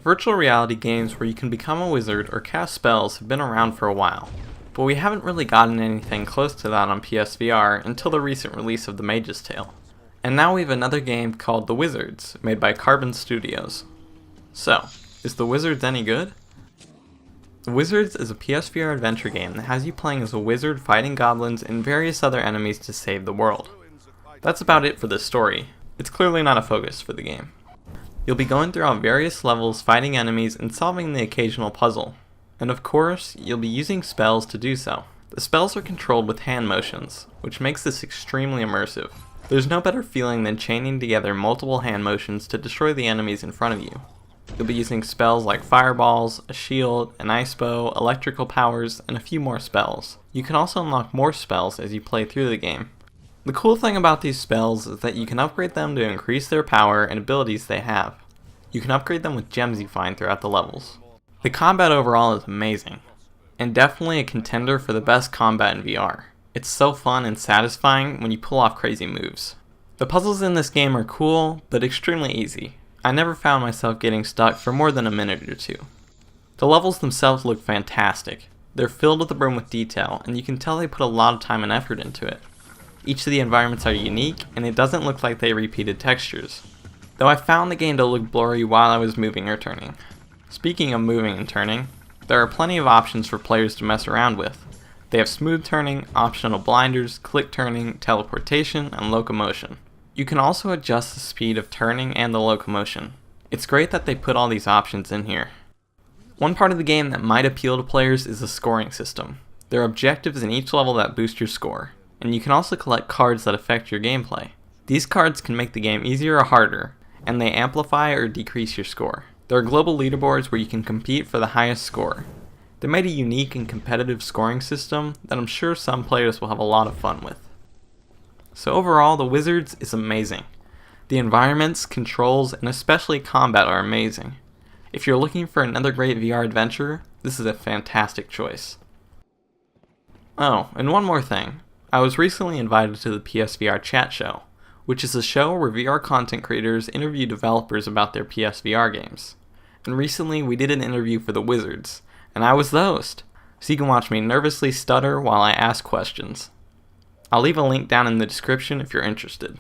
Virtual reality games where you can become a wizard or cast spells have been around for a while, but we haven't really gotten anything close to that on PSVR until the recent release of The Mage's Tale. And now we have another game called The Wizards, made by Carbon Studios. So, is The Wizards any good? The Wizards is a PSVR adventure game that has you playing as a wizard fighting goblins and various other enemies to save the world. That's about it for this story. It's clearly not a focus for the game. You'll be going throughout various levels fighting enemies and solving the occasional puzzle. And of course, you'll be using spells to do so. The spells are controlled with hand motions, which makes this extremely immersive. There's no better feeling than chaining together multiple hand motions to destroy the enemies in front of you. You'll be using spells like fireballs, a shield, an ice bow, electrical powers, and a few more spells. You can also unlock more spells as you play through the game. The cool thing about these spells is that you can upgrade them to increase their power and abilities they have. You can upgrade them with gems you find throughout the levels. The combat overall is amazing, and definitely a contender for the best combat in VR. It's so fun and satisfying when you pull off crazy moves. The puzzles in this game are cool, but extremely easy. I never found myself getting stuck for more than a minute or two. The levels themselves look fantastic. They're filled to the brim with detail, and you can tell they put a lot of time and effort into it. Each of the environments are unique, and it doesn't look like they repeated textures. Though I found the game to look blurry while I was moving or turning. Speaking of moving and turning, there are plenty of options for players to mess around with. They have smooth turning, optional blinders, click turning, teleportation, and locomotion. You can also adjust the speed of turning and the locomotion. It's great that they put all these options in here. One part of the game that might appeal to players is the scoring system. There are objectives in each level that boost your score, and you can also collect cards that affect your gameplay. These cards can make the game easier or harder, and they amplify or decrease your score. There are global leaderboards where you can compete for the highest score. They made a unique and competitive scoring system that I'm sure some players will have a lot of fun with. So overall, The Wizards is amazing. The environments, controls, and especially combat are amazing. If you're looking for another great VR adventure, this is a fantastic choice. Oh, and one more thing. I was recently invited to the PSVR Chat Show, which is a show where VR content creators interview developers about their PSVR games. And recently we did an interview for The Wizards, and I was the host, so you can watch me nervously stutter while I ask questions. I'll leave a link down in the description if you're interested.